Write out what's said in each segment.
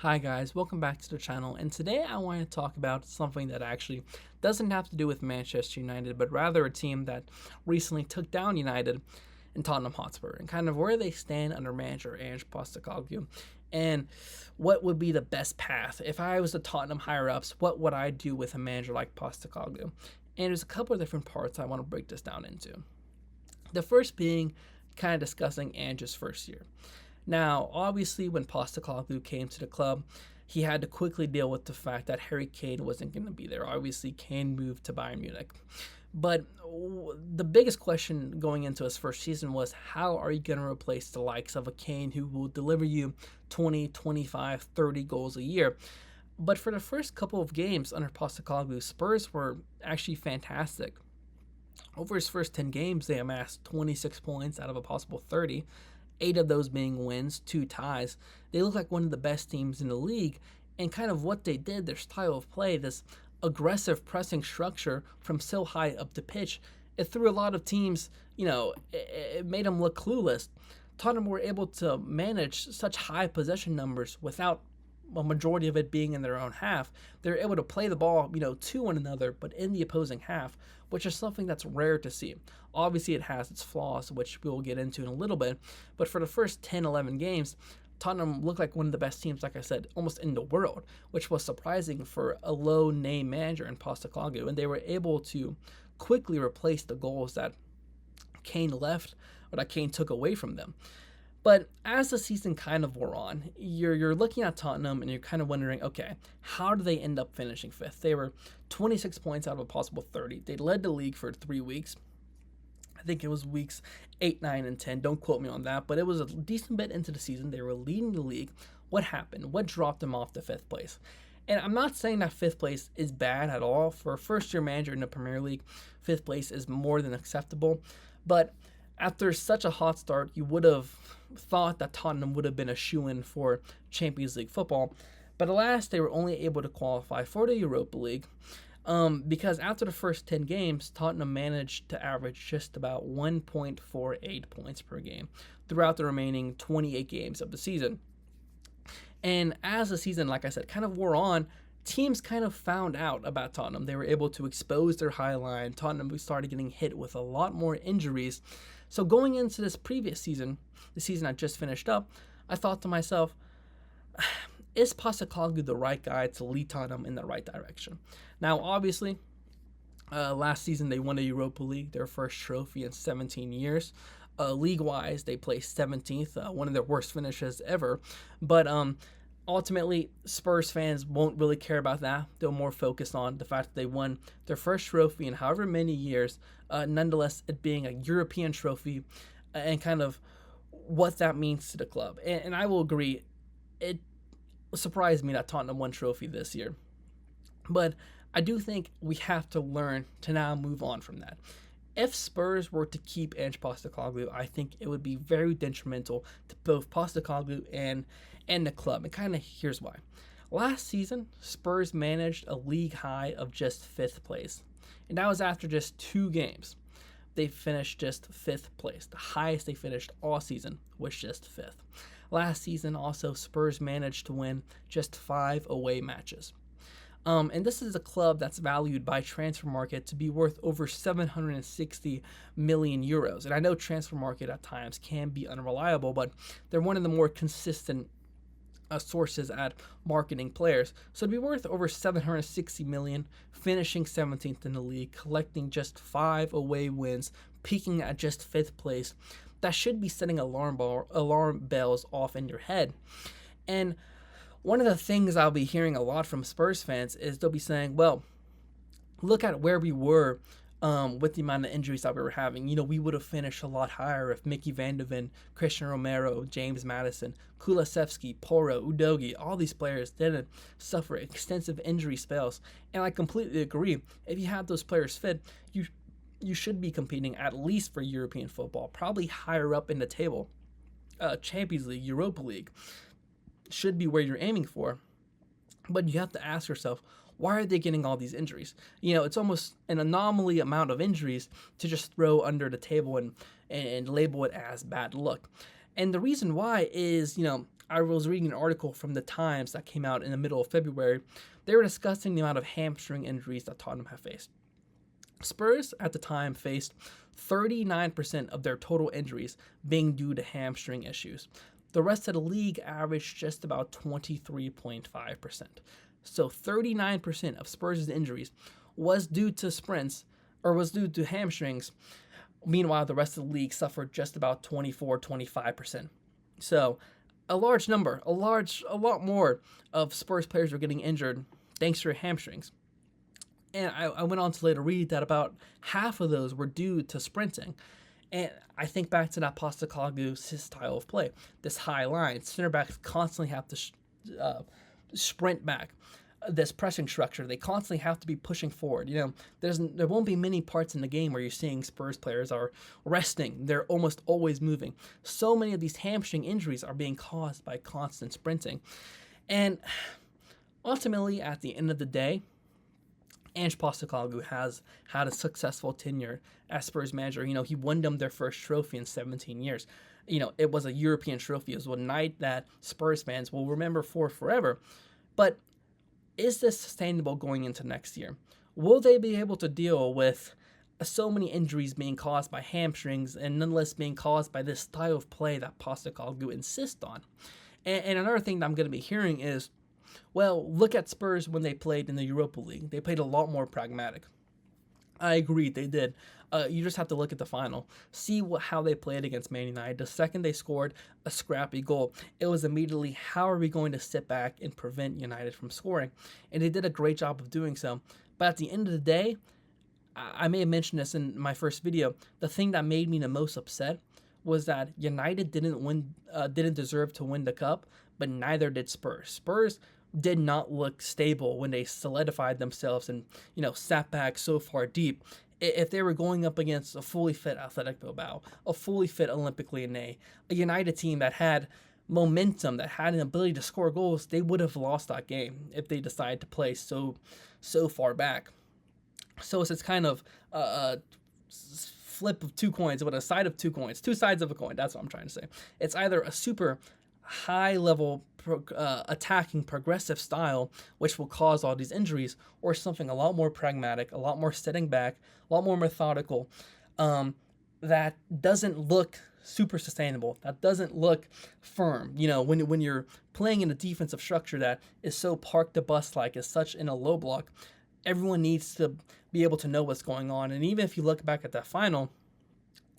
Hi guys, welcome back to the channel, and today I want to talk about something that actually doesn't have to do with Manchester United, but rather a team that recently took down United in Tottenham Hotspur, and kind of where they stand under manager Ange Postecoglou, and what would be the best path. If I was the Tottenham higher-ups, what would I do with a manager like Postecoglou? And there's a couple of different parts I want to break this down into. The first being kind of discussing Ange's first year. Now, obviously, when Postecoglou came to the club, he had to quickly deal with the fact that Harry Kane wasn't going to be there. Obviously, Kane moved to Bayern Munich. But the biggest question going into his first season was, how are you going to replace the likes of a Kane who will deliver you 20, 25, 30 goals a year? But for the first couple of games under Postecoglou, Spurs were actually fantastic. Over his first 10 games, they amassed 26 points out of a possible 30. 8 of those being wins, 2 ties. They look like one of the best teams in the league, and kind of what they did, their style of play, this aggressive pressing structure from so high up the pitch, it threw a lot of teams, it made them look clueless. Tottenham were able to manage such high possession numbers without a majority of it being in their own half. They're able to play the ball, to one another, but in the opposing half, which is something that's rare to see. Obviously, it has its flaws, which we will get into in a little bit, but for the first 10, 11 games, Tottenham looked like one of the best teams, like I said, almost in the world, which was surprising for a low-name manager in Postecoglou, and they were able to quickly replace the goals that Kane left or that Kane took away from them. But as the season kind of wore on, you're looking at Tottenham and you're kind of wondering, okay, how do they end up finishing fifth? They were 26 points out of a possible 30. They led the league for 3 weeks. I think it was weeks 8, 9, and 10. Don't quote me on that, but it was a decent bit into the season. They were leading the league. What happened? What dropped them off to fifth place? And I'm not saying that fifth place is bad at all. For a first-year manager in the Premier League, fifth place is more than acceptable. But after such a hot start, you would have thought that Tottenham would have been a shoo-in for Champions League football. But alas, they were only able to qualify for the Europa League because after the first 10 games, Tottenham managed to average just about 1.48 points per game throughout the remaining 28 games of the season. And as the season, like I said, kind of wore on, teams kind of found out about Tottenham. They were able to expose their high line. Tottenham started getting hit with a lot more injuries. So going into this previous season, the season I just finished up, I thought to myself, is Postecoglou the right guy to lead Tottenham in the right direction? Now, obviously, last season they won the Europa League, their first trophy in 17 years. League-wise, they placed 17th, one of their worst finishes ever. But ultimately, Spurs fans won't really care about that. They'll more focus on the fact that they won their first trophy in however many years, nonetheless, it being a European trophy, and kind of what that means to the club. And I will agree, it surprised me that Tottenham won trophy this year. But I do think we have to learn to now move on from that. If Spurs were to keep Ange Postecoglou, I think it would be very detrimental to both Postecoglou and the club. And kind of here's why. Last season, Spurs managed a league high of just 5th place. And that was after just 2 games. They finished just 5th place. The highest they finished all season was just 5th. Last season, also, Spurs managed to win just 5 away matches. And this is a club that's valued by transfer market to be worth over 760 million euros. And I know transfer market at times can be unreliable, but they're one of the more consistent sources at marketing players. So to be worth over 760 million, finishing 17th in the league, collecting just 5 away wins, peaking at just 5th place, that should be setting alarm bells off in your head. And one of the things I'll be hearing a lot from Spurs fans is they'll be saying, well, look at where we were with the amount of injuries that we were having. We would have finished a lot higher if Mickey Van de Ven, Christian Romero, James Madison, Kulusevski, Porro, Udogie, all these players didn't suffer extensive injury spells. And I completely agree. If you have those players fit, you should be competing at least for European football, probably higher up in the table. Champions League, Europa League should be where you're aiming for. But you have to ask yourself, why are they getting all these injuries? It's almost an anomaly amount of injuries to just throw under the table and label it as bad luck. And the reason why is, I was reading an article from the Times that came out in the middle of February. They were discussing the amount of hamstring injuries that Tottenham have faced. Spurs at the time faced 39% of their total injuries being due to hamstring issues. The rest of the league averaged just about 23.5%. So 39% of Spurs' injuries was due to sprints or was due to hamstrings. Meanwhile, the rest of the league suffered just about 25%. So a large number, a lot more of Spurs players were getting injured thanks to hamstrings. And I went on to later read that about half of those were due to sprinting. And I think back to that Postecoglou's style of play, this high line. Center backs constantly have to sprint back. This pressing structure, they constantly have to be pushing forward. There won't be many parts in the game where you're seeing Spurs players are resting. They're almost always moving. So many of these hamstring injuries are being caused by constant sprinting. And ultimately, at the end of the day, Ange Postecoglou has had a successful tenure as Spurs manager. He won them their first trophy in 17 years. It was a European trophy. It was a night that Spurs fans will remember for forever. But is this sustainable going into next year? Will they be able to deal with so many injuries being caused by hamstrings and nonetheless being caused by this style of play that Postecoglou insists on? And another thing that I'm going to be hearing is, well, look at Spurs when they played in the Europa League. They played a lot more pragmatic. I agree, they did. You just have to look at the final. See how they played against Man United. The second they scored a scrappy goal, it was immediately, how are we going to sit back and prevent United from scoring? And they did a great job of doing so. But at the end of the day, I may have mentioned this in my first video, the thing that made me the most upset was that United didn't deserve to win the cup, but neither did Spurs. Spurs did not look stable when they solidified themselves and, sat back so far deep. If they were going up against a fully fit Athletic Bilbao, a fully fit Olympique Lyonnais, a United team that had momentum, that had an ability to score goals, they would have lost that game if they decided to play so far back. So it's kind of a flip of two coins, but a side of two coins, two sides of a coin. That's what I'm trying to say. It's either a super high-level attacking progressive style, which will cause all these injuries, or something a lot more pragmatic, a lot more sitting back, a lot more methodical, that doesn't look super sustainable, that doesn't look firm. When you're playing in a defensive structure that is so park the bus like, is such in a low block, everyone needs to be able to know what's going on. And even if you look back at that final,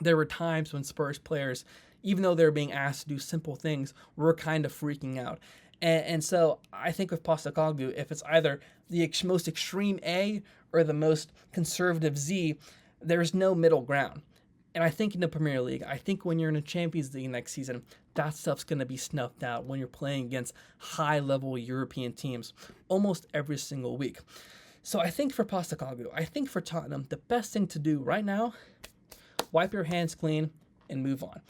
there were times when Spurs players, even though they were being asked to do simple things, were kind of freaking out. And so I think with Postecoglou, if it's either the most extreme A or the most conservative Z, there's no middle ground. And I think in the Premier League, I think when you're in a Champions League next season, that stuff's going to be snuffed out when you're playing against high-level European teams almost every single week. So I think for Postecoglou, I think for Tottenham, the best thing to do right now, wipe your hands clean and move on.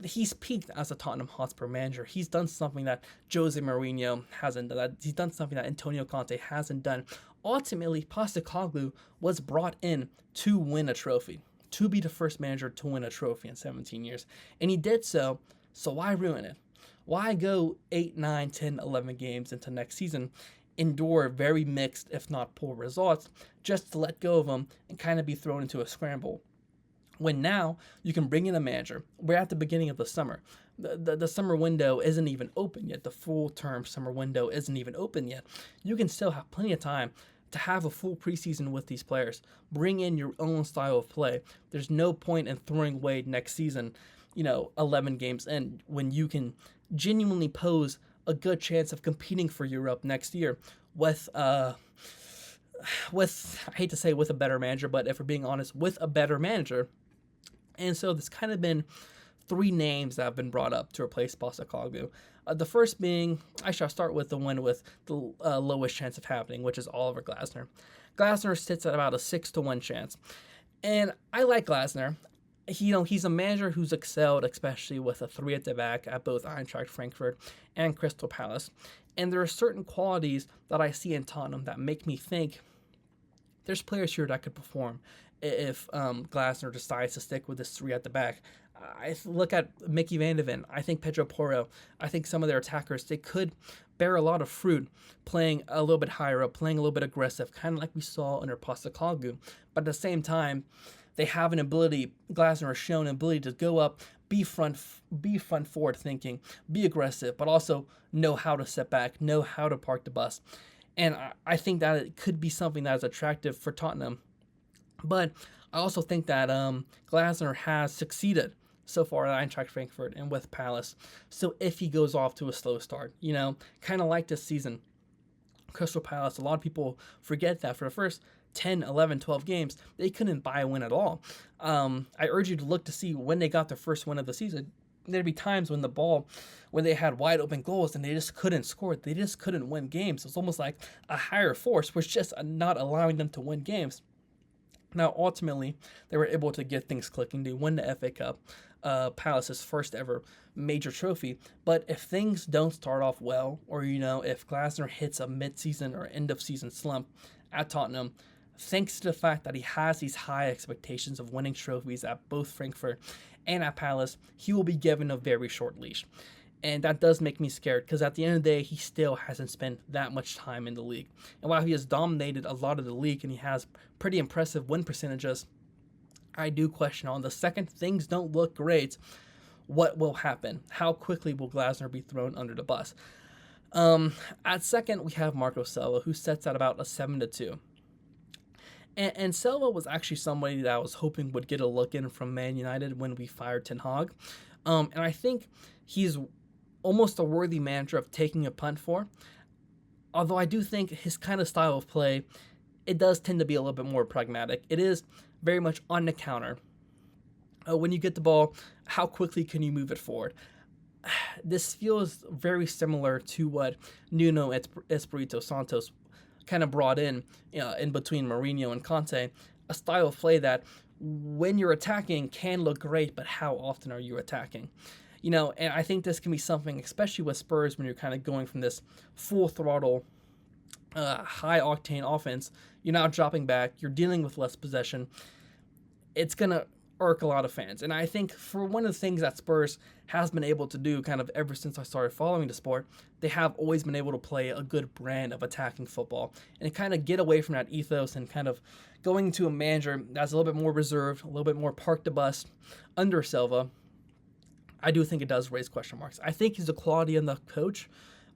He's peaked as a Tottenham Hotspur manager. He's done something that Jose Mourinho hasn't done. He's done something that Antonio Conte hasn't done. Ultimately, Postecoglou was brought in to win a trophy, to be the first manager to win a trophy in 17 years. And he did so why ruin it? Why go 8, 9, 10, 11 games into next season, endure very mixed, if not poor results, just to let go of them and kind of be thrown into a scramble? When now you can bring in a manager. We're at the beginning of the summer. The summer window isn't even open yet. The full-term summer window isn't even open yet. You can still have plenty of time to have a full preseason with these players. Bring in your own style of play. There's no point in throwing away next season, 11 games in, when you can genuinely pose a good chance of competing for Europe next year with I hate to say with a better manager, but if we're being honest, with a better manager. And so there's kind of been three names that have been brought up to replace Postecoglou. The first being, I'll start with the one with the lowest chance of happening, which is Oliver Glasner. Glasner sits at about a 6-1 chance. And I like Glasner. He's a manager who's excelled, especially with a 3 at the back at both Eintracht Frankfurt and Crystal Palace. And there are certain qualities that I see in Tottenham that make me think there's players here that could perform if Glasner decides to stick with this 3 at the back. I look at Mickey Van de Ven. I think Pedro Porro. I think some of their attackers, they could bear a lot of fruit playing a little bit higher up, playing a little bit aggressive, kind of like we saw under Postecoglou. But at the same time, they have an ability, Glasner has shown an ability to go up, be front forward thinking, be aggressive, but also know how to step back, know how to park the bus. And I think that it could be something that is attractive for Tottenham. But I also think that Glasner has succeeded so far at Eintracht Frankfurt and with Palace. So if he goes off to a slow start, kind of like this season, Crystal Palace, a lot of people forget that for the first 10, 11, 12 games, they couldn't buy a win at all. I urge you to look to see when they got their first win of the season. There'd be times when they had wide open goals and they just couldn't score. They just couldn't win games. It's almost like a higher force was just not allowing them to win games. Now, ultimately, they were able to get things clicking. They won the FA Cup, Palace's first ever major trophy. But if things don't start off well, or, if Glasner hits a mid-season or end-of-season slump at Tottenham, thanks to the fact that he has these high expectations of winning trophies at both Frankfurt and at Palace, he will be given a very short leash. And that does make me scared because at the end of the day, he still hasn't spent that much time in the league. And while he has dominated a lot of the league and he has pretty impressive win percentages, I do question on the second things don't look great, what will happen? How quickly will Glasner be thrown under the bus? At second, we have Marco Silva, who sets at about a 7-2. And Silva was actually somebody that I was hoping would get a look in from Man United when we fired Ten Hag. And I think he's almost a worthy manager of taking a punt for. Although I do think his kind of style of play, it does tend to be a little bit more pragmatic. It is very much on the counter. When you get the ball, how quickly can you move it forward? This feels very similar to what Nuno Espirito Santos kind of brought in between Mourinho and Conte, a style of play that when you're attacking can look great, but how often are you attacking? And I think this can be something, especially with Spurs, when you're kind of going from this full throttle, high octane offense, you're now dropping back, you're dealing with less possession. It's going to irk a lot of fans. And I think for one of the things that Spurs has been able to do kind of ever since I started following the sport, they have always been able to play a good brand of attacking football and kind of get away from that ethos and kind of going to a manager that's a little bit more reserved, a little bit more park the bus under Silva. I do think it does raise question marks. I think he's a quality in the coach,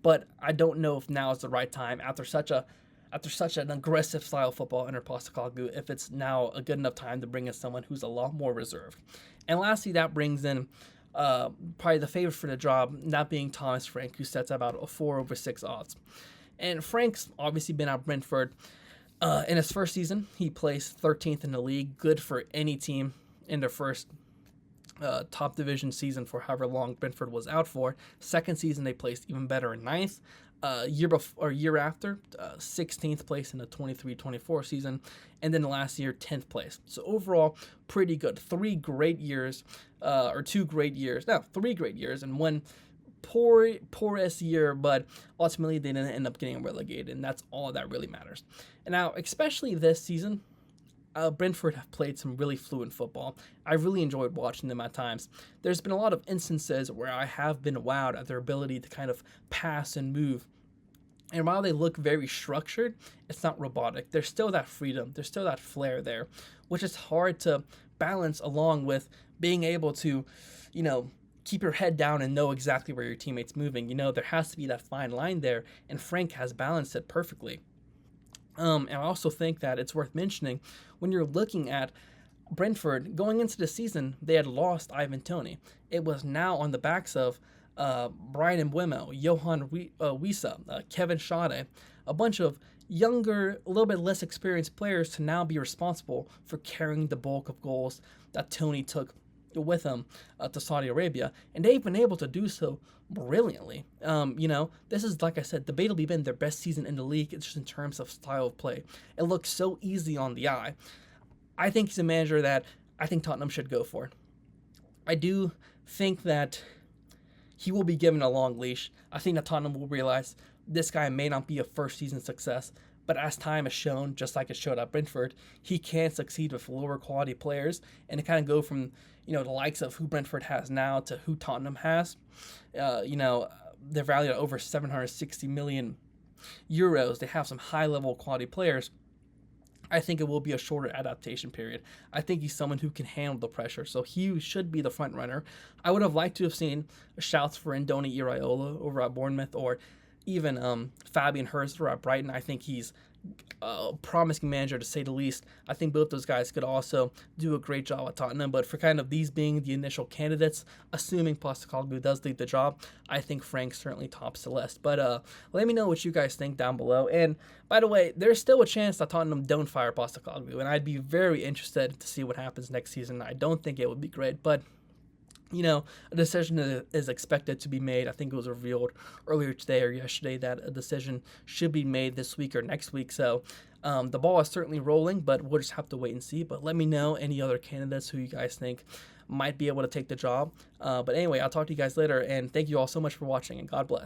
but I don't know if now is the right time after such an aggressive style of football under Postecoglou, if it's now a good enough time to bring in someone who's a lot more reserved. And lastly, that brings in probably the favorite for the job, that being Thomas Frank, who sets about a 4/6 odds. And Frank's obviously been at Brentford. In his first season, he placed 13th in the league, good for any team in their first top division season for however long Brentford was out for. Second season, they placed even better in 9th. Year after, 16th place in the 23-24 season, and then last year, 10th place. So overall, pretty good. 3 great years, and one porous year, but ultimately they didn't end up getting relegated, and that's all that really matters. And now, especially this season, Brentford have played some really fluent football. I really enjoyed watching them at times. There's been a lot of instances where I have been wowed at their ability to kind of pass and move. And while they look very structured, it's not robotic. There's still that freedom. There's still that flair there, which is hard to balance along with being able to, keep your head down and know exactly where your teammate's moving. There has to be that fine line there, and Frank has balanced it perfectly. And I also think that it's worth mentioning when you're looking at Brentford going into the season, they had lost Ivan Toney. It was now on the backs of Brian Mbeumo, Johan Wissa, Kevin Schade, a bunch of younger, a little bit less experienced players to now be responsible for carrying the bulk of goals that Toney took with him to Saudi Arabia, and they've been able to do so brilliantly. This is, like I said, debatably been their best season in the league. It's just in terms of style of play. It looks so easy on the eye. I think he's a manager that I think Tottenham should go for. I do think that he will be given a long leash. I think that Tottenham will realize this guy may not be a first season success, But as time has shown, just like it showed at Brentford, he can succeed with lower quality players, and to kind of go from the likes of who Brentford has now to who Tottenham has. They're valued at over 760 million euros. They have some high level quality players. I think it will be a shorter adaptation period. I think he's someone who can handle the pressure, so he should be the front runner. I would have liked to have seen shouts for Ndoni Iraola over at Bournemouth, or even Fabian Hurst at Brighton. I think he's a promising manager, to say the least. I think both those guys could also do a great job at Tottenham, but for kind of these being the initial candidates, assuming Postecoglou does lead the job, I think Frank certainly tops the list. But let me know what you guys think down below. And by the way, there's still a chance that Tottenham don't fire Postecoglou, and I'd be very interested to see what happens next season. I don't think it would be great, but a decision is expected to be made. I think it was revealed earlier today or yesterday that a decision should be made this week or next week. So the ball is certainly rolling, but we'll just have to wait and see. But let me know any other candidates who you guys think might be able to take the job. But anyway, I'll talk to you guys later, and thank you all so much for watching, and God bless.